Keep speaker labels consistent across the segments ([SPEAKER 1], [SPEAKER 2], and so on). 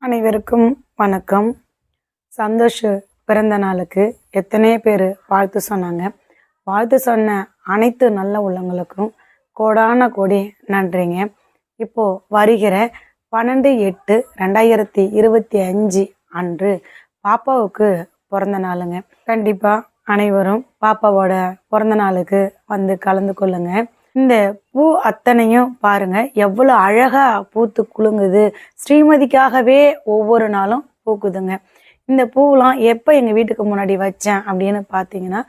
[SPEAKER 1] அனைவருக்கும் வணக்கம். சந்தோஷ் பிறந்த நாளுக்கு எத்தனை பேர் வாழ்த்து சொன்னாங்க. வாழ்த்து சொன்ன அனைத்து நல்ல உள்ளங்களுக்கும் கோடான கோடி நன்றிங்க. இப்போது வருகிற 12/8/2025 அன்று பாப்பாவுக்கு பிறந்த நாளுங்க. கண்டிப்பாக அனைவரும் பாப்பாவோட பிறந்த நாளுக்கு வந்து கலந்து கொள்ளுங்க. இந்த பூ அத்தனையும் பாருங்க எவ்வளோ அழகா பூத்து குலுங்குது. ஸ்ரீமதிக்காகவே ஒவ்வொரு நாளும் பூக்குதுங்க. இந்த பூவெலாம் எப்போ எங்கள் வீட்டுக்கு முன்னாடி வச்சேன் அப்படின்னு பார்த்தீங்கன்னா,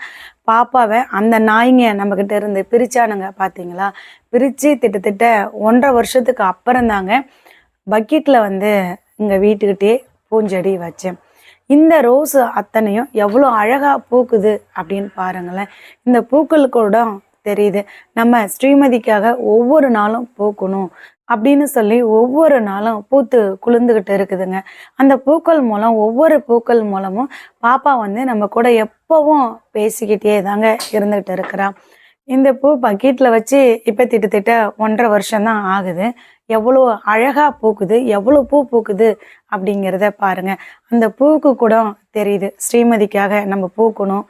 [SPEAKER 1] பாப்பாவை அந்த நாய்ங்க நம்மக்கிட்ட இருந்து பிரிச்சானுங்க பார்த்தீங்களா, பிரித்து திட்டத்தட்ட 1.5 வருஷத்துக்கு அப்புறம்தாங்க பக்கெட்டில் வந்து எங்கள் வீட்டுக்கிட்டே பூஞ்செடி வச்சேன். இந்த ரோஸ் அத்தனையும் எவ்வளோ அழகாக பூக்குது அப்படின்னு பாருங்களேன். இந்த பூக்கள் கூட தெரியுது நம்ம ஸ்ரீமதிக்காக ஒவ்வொரு நாளும் பூக்கணும் அப்படின்னு சொல்லி ஒவ்வொரு நாளும் பூத்து குளிர்ந்துக்கிட்டு இருக்குதுங்க. அந்த பூக்கள் மூலம் ஒவ்வொரு பூக்கள் மூலமும் பாப்பா வந்து நம்ம கூட எப்பவும் பேசிக்கிட்டே தாங்க இருந்துகிட்டு இருக்கிறா. இந்த பூ பக்கெட்டில் வச்சு இப்போ திட்டத்தட்ட 1.5 வருஷம்தான் ஆகுது. எவ்வளோ அழகாக பூக்குது, எவ்வளோ பூ பூக்குது அப்படிங்கிறத பாருங்க. அந்த பூவுக்கு கூட தெரியுது ஸ்ரீமதிக்காக நம்ம பூக்கணும்.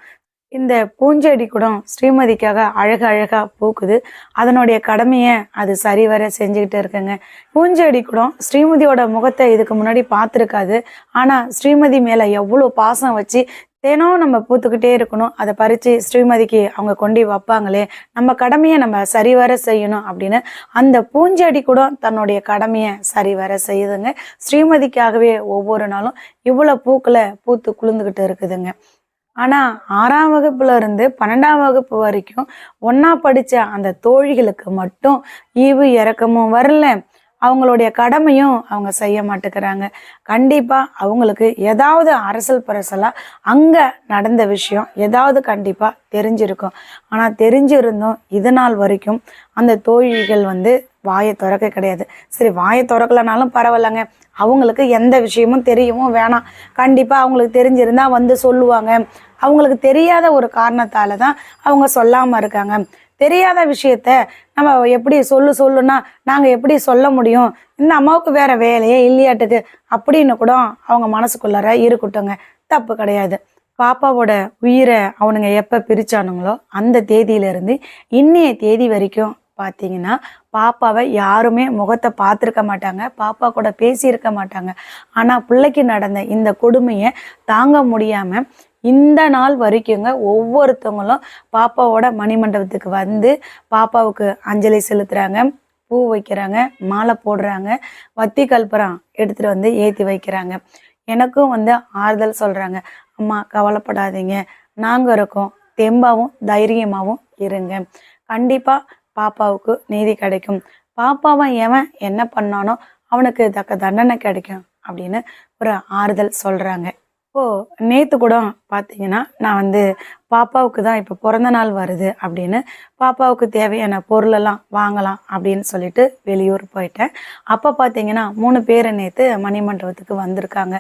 [SPEAKER 1] இந்த பூஞ்செடி கூட ஸ்ரீமதிக்காக அழகாக பூக்குது. அதனுடைய கடமையை அது சரிவர செஞ்சுக்கிட்டு இருக்குங்க. பூஞ்செடி கூட ஸ்ரீமதியோட முகத்தை இதுக்கு முன்னாடி பார்த்துருக்காது. ஆனால் ஸ்ரீமதி மேலே எவ்வளோ பாசம் வச்சு தினம் நம்ம பூத்துக்கிட்டே இருக்கணும். அதை பறித்து ஸ்ரீமதிக்கு அவங்க கொண்டு வைப்பாங்களே, நம்ம கடமையை நம்ம சரிவர செய்யணும் அப்படின்னு அந்த பூஞ்செடி கூட தன்னுடைய கடமையை சரிவர செய்யுதுங்க. ஸ்ரீமதிக்காகவே ஒவ்வொரு நாளும் இவ்வளோ பூக்களை பூத்து குளிர்ந்துக்கிட்டு இருக்குதுங்க. ஆனால் 6ஆம் வகுப்புல இருந்து 12ஆம் வகுப்பு வரைக்கும் ஒன்றா படித்த அந்த தோழிகளுக்கு மட்டும் ஈவு இறக்கமும் வரல. அவங்களுடைய கடமையும் அவங்க செய்ய மாட்டேங்கிறாங்க. கண்டிப்பாக அவங்களுக்கு ஏதாவது அரசல் பரசலாக அங்கே நடந்த விஷயம் ஏதாவது கண்டிப்பாக தெரிஞ்சிருக்கும். ஆனால் தெரிஞ்சிருந்தும் இது நாள் வரைக்கும் அந்த தோழிகள் வந்து வாயை திறக்க கிடையாது. சரி, வாயை திறக்கலனாலும் பரவாயில்லைங்க, அவங்களுக்கு எந்த விஷயமும் தெரியவும் வேணாம். கண்டிப்பாக அவங்களுக்கு தெரிஞ்சிருந்தால் வந்து சொல்லுவாங்க. அவங்களுக்கு தெரியாத ஒரு காரணத்தால் தான் அவங்க சொல்லாமல் இருக்காங்க. தெரியாத விஷயத்த நம்ம எப்படி சொல்லுன்னா நாங்கள் எப்படி சொல்ல முடியும், இந்த அம்மாவுக்கு வேற வேலையே இல்லையாட்டுக்கு அப்படின்னு கூட அவங்க மனசுக்குள்ளார இருக்கட்டுங்க, தப்பு கிடையாது. பாப்பாவோட உயிரை அவனுங்க எப்போ பிரிச்சானுங்களோ அந்த தேதியிலேருந்து இன்னைய தேதி வரைக்கும் பார்த்தீங்கன்னா பாப்பாவை யாருமே முகத்தை பார்த்துருக்க மாட்டாங்க, பாப்பா கூட பேசியிருக்க மாட்டாங்க. ஆனால் பிள்ளைக்கு நடந்த இந்த கொடுமையை தாங்க முடியாமல் இந்த நாள் வரைக்குங்க ஒவ்வொருத்தவங்களும் பாப்பாவோட மணிமண்டபத்துக்கு வந்து பாப்பாவுக்கு அஞ்சலி செலுத்துகிறாங்க, பூ வைக்கிறாங்க, மாலை போடுறாங்க, வத்தி கற்பூரம் எடுத்துகிட்டு வந்து ஏற்றி வைக்கிறாங்க. எனக்கும் வந்து ஆறுதல் சொல்கிறாங்க. அம்மா கவலைப்படாதீங்க, நாங்கள் இருக்கோம், தெம்பாவும் தைரியமாகவும் இருங்க, கண்டிப்பாக பாப்பாவுக்கு நீதி கிடைக்கும், பாப்பாவை எவன் என்ன பண்ணானோ அவனுக்கு தக்க தண்டனை கிடைக்கும் அப்படின்னு ஒரு ஆறுதல் சொல்கிறாங்க. இப்போது நேற்று கூட பார்த்தீங்கன்னா நான் வந்து பாப்பாவுக்கு தான் இப்போ பிறந்த நாள் வருது அப்படின்னு பாப்பாவுக்கு தேவையான பொருளெல்லாம் வாங்கலாம் அப்படின்னு சொல்லிட்டு வெளியூர் போயிட்டேன். அப்போ பார்த்தீங்கன்னா 3 பேர் நேற்று மணிமண்டபத்துக்கு வந்திருக்காங்க.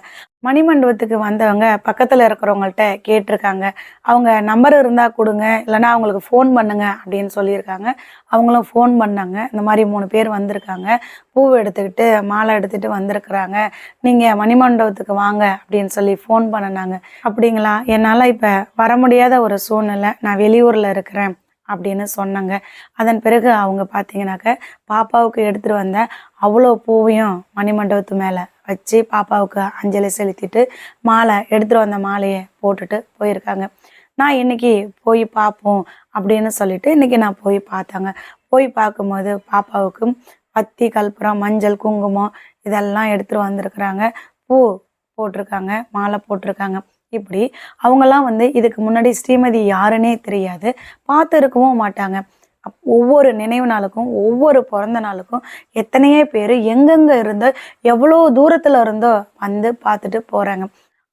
[SPEAKER 1] மணிமண்டபத்துக்கு வந்தவங்க பக்கத்தில் இருக்கிறவங்கள்ட்ட கேட்டிருக்காங்க. அவங்க நம்பர் இருந்தால் கொடுங்க, இல்லைனா அவங்களுக்கு ஃபோன் பண்ணுங்க அப்படின்னு சொல்லியிருக்காங்க. அவங்களும் ஃபோன் பண்ணாங்க. இந்த மாதிரி 3 பேர் வந்திருக்காங்க, பூவை எடுத்துக்கிட்டு மாலை எடுத்துகிட்டு வந்திருக்கிறாங்க, நீங்கள் மணிமண்டபத்துக்கு வாங்க அப்படின்னு சொல்லி ஃபோன் பண்ணினாங்க. அப்படிங்களா, என்னால் இப்போ வர முடியாத ஒரு சூழ்நிலை, நான் வெளியூரில் இருக்கிறேன் அப்படின்னு சொன்னாங்க. அதன் பிறகு அவங்க பார்த்தீங்கன்னாக்க பாப்பாவுக்கு எடுத்துகிட்டு வந்த அவ்வளோ பூவையும் மணிமண்டபத்து மேலே வச்சு பாப்பாவுக்கு அஞ்சலி செலுத்திட்டு மாலை எடுத்துகிட்டு வந்த மாலையை போட்டுட்டு போயிருக்காங்க. நான் இன்றைக்கி போய் பார்ப்போம் அப்படின்னு சொல்லிட்டு இன்றைக்கி நான் போய் பார்த்தாங்க. போய் பார்க்கும்போது பாப்பாவுக்கு வத்தி கற்பூரம் மஞ்சள் குங்குமம் இதெல்லாம் எடுத்துகிட்டு வந்திருக்கிறாங்க, பூ போட்டிருக்காங்க, மாலை போட்டிருக்காங்க. இப்படி அவங்கெல்லாம் வந்து இதுக்கு முன்னாடி ஸ்ரீமதி யாருன்னே தெரியாது, பார்த்து இருக்கவும் மாட்டாங்க. ஒவ்வொரு நினைவு நாளுக்கும் ஒவ்வொரு பிறந்த நாளுக்கும் எத்தனையோ பேர் எங்கெங்கே இருந்தோ எவ்வளோ தூரத்தில் இருந்தோ வந்து பார்த்துட்டு போகிறாங்க.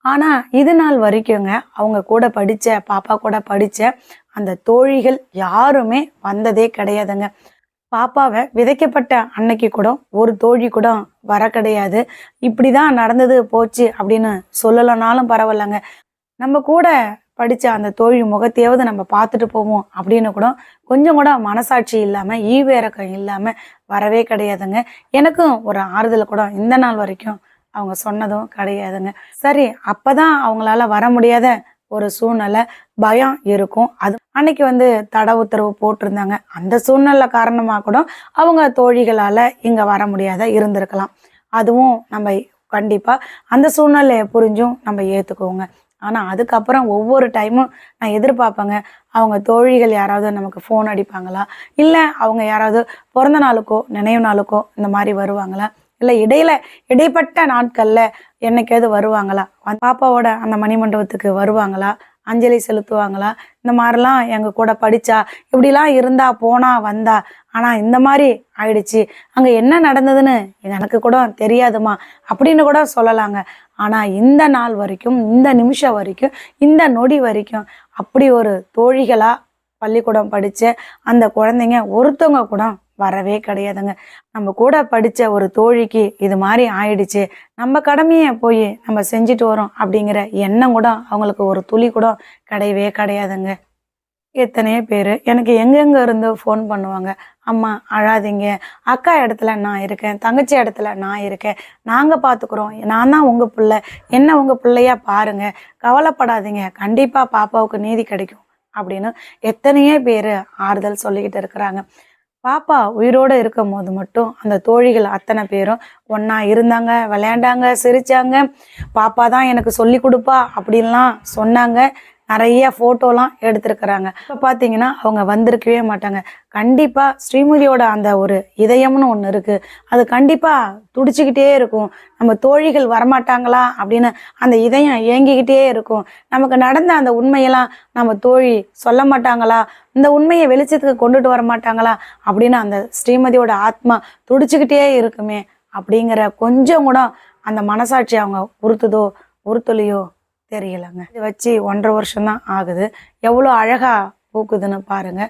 [SPEAKER 1] ஆனால் இது நாள் வரைக்குங்க அவங்க கூட படித்த பாப்பா கூட படித்த அந்த தோழிகள் யாருமே வந்ததே கிடையாதுங்க. பாப்பாவை விதைக்கப்பட்ட அன்னைக்கு கூட ஒரு தோழி கூட வர கிடையாது. இப்படி தான் நடந்தது போச்சு அப்படின்னு சொல்லலைனாலும் பரவாயில்லைங்க, நம்ம கூட படித்த அந்த தோழி முகத்தையாவது நம்ம பார்த்துட்டு போவோம் அப்படின்னு கூட கொஞ்சம் கூட மனசாட்சி இல்லாமல் ஈவு இறக்கம் இல்லாமல் வரவே கிடையாதுங்க. எனக்கும் ஒரு ஆறுதல் கூட இந்த நாள் வரைக்கும் அவங்க சொன்னதும் கிடையாதுங்க. சரி, அப்பதான் அவங்களால வர முடியாத ஒரு சூழ்நிலை, பயம் இருக்கும். அது அன்னைக்கு தடை உத்தரவு போட்டிருந்தாங்க. அந்த சூழ்நிலை காரணமா கூட அவங்க தோழிகளால இங்க வர முடியாத இருந்திருக்கலாம். அதுவும் நம்ம கண்டிப்பா அந்த சூழ்நிலையை புரிஞ்சும் நம்ம ஏத்துக்குவோங்க. ஆனா அதுக்கப்புறம் ஒவ்வொரு டைமும் நான் எதிர்பார்ப்பேங்க, அவங்க தோழிகள் யாராவது நமக்கு ஃபோன் அடிப்பாங்களா, இல்ல அவங்க யாராவது பிறந்த நாளுக்கோ நினைவு நாளுக்கோ இந்த மாதிரி வருவாங்களா, இல்ல இடைப்பட்ட நாட்கள்ல என்னைக்காவது வருவாங்களா, பாப்பாவோட அந்த மணிமண்டபத்துக்கு வருவாங்களா, அஞ்சலி செலுத்துவாங்களா, இந்த மாதிரிலாம் எங்க கூட படிச்சா, இப்படிலாம் இருந்தா, போனா வந்தா, ஆனா இந்த மாதிரி ஆயிடுச்சு, அங்க என்ன நடந்ததுன்னு எனக்கு கூட தெரியாதுமா அப்படின்னு கூட சொல்லலாங்க. ஆனா இந்த நாள் வரைக்கும், இந்த நிமிஷம் வரைக்கும், இந்த நொடி வரைக்கும் அப்படி ஒரு தோழிகளா பள்ளிக்கூடம் படிச்ச அந்த குழந்தைங்க ஒருத்தவங்க கூட வரவே கிடையாதுங்க. நம்ம கூட படிச்ச ஒரு தோழிக்கு இது மாதிரி ஆயிடுச்சு, நம்ம கடமையை போய் நம்ம செஞ்சுட்டு வரோம் அப்படிங்கிற எண்ணம் கூட அவங்களுக்கு ஒரு துளி கூட கிடையவே கிடையாதுங்க. எத்தனையோ பேர் எனக்கு எங்கெங்க இருந்து ஃபோன் பண்ணுவாங்க. அம்மா அழாதீங்க, அக்கா இடத்துல நான் இருக்கேன், தங்கச்சி இடத்துல நான் இருக்கேன், நாங்கள் பார்த்துக்குறோம், நான் தான் உங்கள் பிள்ளை, என்ன உங்கள் பிள்ளையா பாருங்க, கவலைப்படாதீங்க, கண்டிப்பாக பாப்பாவுக்கு நீதி கிடைக்கும் அப்படின்னு எத்தனையோ பேர் ஆறுதல் சொல்லிக்கிட்டு இருக்கிறாங்க. பாப்பா உயிரோடு இருக்கும் போது மட்டும் அந்த தோழிகள் அத்தனை பேரும் ஒன்றா இருந்தாங்க, விளையாண்டாங்க, சிரித்தாங்க. பாப்பா தான் எனக்கு சொல்லி கொடுப்பா அப்படின்லாம் சொன்னாங்க. நிறைய ஃபோட்டோலாம் எடுத்திருக்கிறாங்க. இப்போ பார்த்தீங்கன்னா அவங்க வந்திருக்கவே மாட்டாங்க. கண்டிப்பாக ஸ்ரீமதியோட அந்த ஒரு இதயம்னு ஒன்று இருக்குது, அது கண்டிப்பாக துடிச்சிக்கிட்டே இருக்கும். நம்ம தோழிகள் வரமாட்டாங்களா அப்படின்னு அந்த இதயம் ஏங்கிக்கிட்டே இருக்கும். நமக்கு நடந்த அந்த உண்மையெல்லாம் நம்ம தோழி சொல்ல மாட்டாங்களா, இந்த உண்மையை வெளிச்சத்துக்கு கொண்டுட்டு வர மாட்டாங்களா அப்படின்னு அந்த ஸ்ரீமதியோட ஆத்மா துடிச்சிக்கிட்டே இருக்குமே அப்படிங்கிற கொஞ்சம் கூட அந்த மனசாட்சி அவங்க உறுத்தலையோ தெரியலங்க. இது வச்சு 1.5 வருஷம்தான் ஆகுது. எவ்வளோ அழகா பூக்குதுன்னு பாருங்க.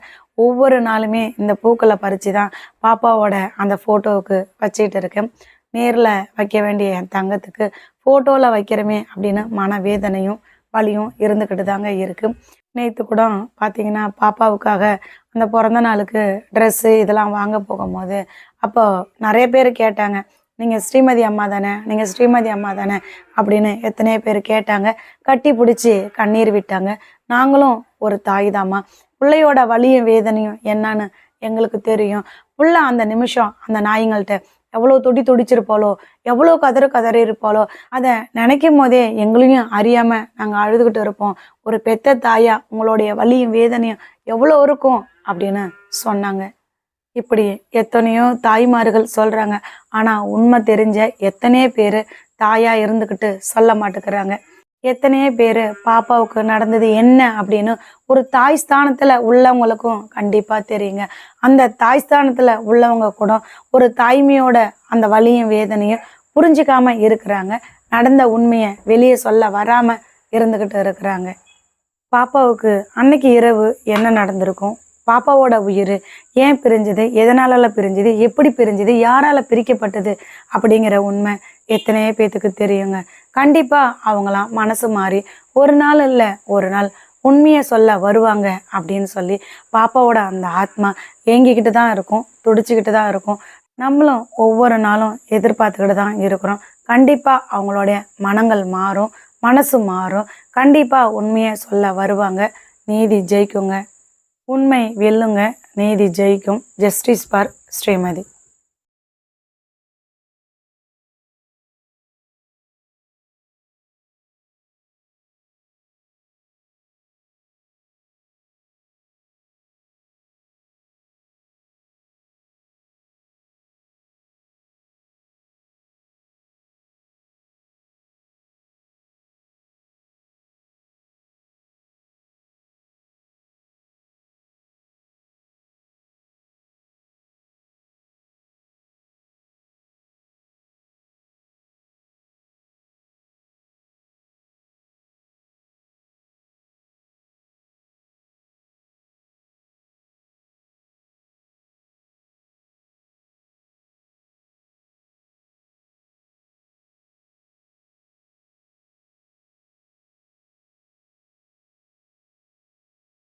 [SPEAKER 1] ஒவ்வொரு நாளுமே இந்த பூக்களை பறித்து தான் பாப்பாவோட அந்த ஃபோட்டோவுக்கு வச்சுக்கிட்டு இருக்கேன். நேரில் வைக்க வேண்டிய என் தங்கத்துக்கு ஃபோட்டோவில் வைக்கிறமே அப்படின்னு மனவேதனையும் வலியும் இருந்துக்கிட்டு தாங்க இருக்குது. நேற்று கூட பார்த்தீங்கன்னா பாப்பாவுக்காக அந்த பிறந்த நாளுக்கு ட்ரெஸ்ஸு இதெல்லாம் வாங்க போகும்போது அப்போ நிறைய பேர் கேட்டாங்க, நீங்கள் ஸ்ரீமதி அம்மா தானே, நீங்கள் ஸ்ரீமதி அம்மா தானே அப்படின்னு எத்தனையோ பேர் கேட்டாங்க. கட்டி பிடிச்சி கண்ணீர் விட்டாங்க. நாங்களும் ஒரு தாய் தாம்மா, பிள்ளையோட வலியும் வேதனையும் என்னன்னு எங்களுக்கு தெரியும். புள்ள அந்த நிமிஷம் அந்த நாய்ங்கள்கிட்ட எவ்வளோ துடிச்சிருப்பாளோ, எவ்வளோ கதறி இருப்பாளோ, அதை நினைக்கும் போதே எங்களையும் அறியாமல் நாங்கள் அழுதுகிட்டு இருப்போம். ஒரு பெத்த தாயா உங்களுடைய வலியும் வேதனையும் எவ்வளோ இருக்கும் அப்படின்னு சொன்னாங்க. இப்படி எத்தனையோ தாய்மார்கள் சொல்கிறாங்க. ஆனால் உண்மை தெரிஞ்ச எத்தனையோ பேர் தாயாக இருந்துக்கிட்டு சொல்ல மாட்டேங்கிறாங்க. எத்தனையோ பேர் பாப்பாவுக்கு நடந்தது என்ன அப்படின்னு ஒரு தாய் ஸ்தானத்தில் உள்ளவங்களுக்கும் கண்டிப்பாக தெரியுங்க. அந்த தாய் ஸ்தானத்தில் உள்ளவங்க கூட ஒரு தாய்மையோட அந்த வலியும் வேதனையும் புரிஞ்சிக்காம இருக்கிறாங்க. நடந்த உண்மையை வெளியே சொல்ல வராமல் இருந்துக்கிட்டு இருக்கிறாங்க. பாப்பாவுக்கு அன்னைக்கு இரவு என்ன நடந்திருக்கும், பாப்பாவோட உயிர் ஏன் பிரிஞ்சுது, எதனால பிரிஞ்சுது, எப்படி பிரிஞ்சுது, யாரால் பிரிக்கப்பட்டது அப்படிங்கிற உண்மை எத்தனையோ பேத்துக்கு தெரியுங்க. கண்டிப்பாக அவங்களாம் மனசு மாறி ஒரு நாள் இல்லை ஒரு நாள் உண்மையை சொல்ல வருவாங்க அப்படின்னு சொல்லி பாப்பாவோட அந்த ஆத்மா ஏங்கிக்கிட்டு தான் இருக்கும், துடிச்சிக்கிட்டு தான் இருக்கும். நம்மளும் ஒவ்வொரு நாளும் எதிர்பார்த்துக்கிட்டு தான் இருக்கிறோம். கண்டிப்பாக அவங்களுடைய மனங்கள் மாறும், மனசு மாறும். கண்டிப்பாக உண்மையை சொல்ல வருவாங்க. நீதி ஜெயிக்குங்க, உண்மை வெல்லுங்க, நீதி ஜெயிக்கும். Justice for Srimathi.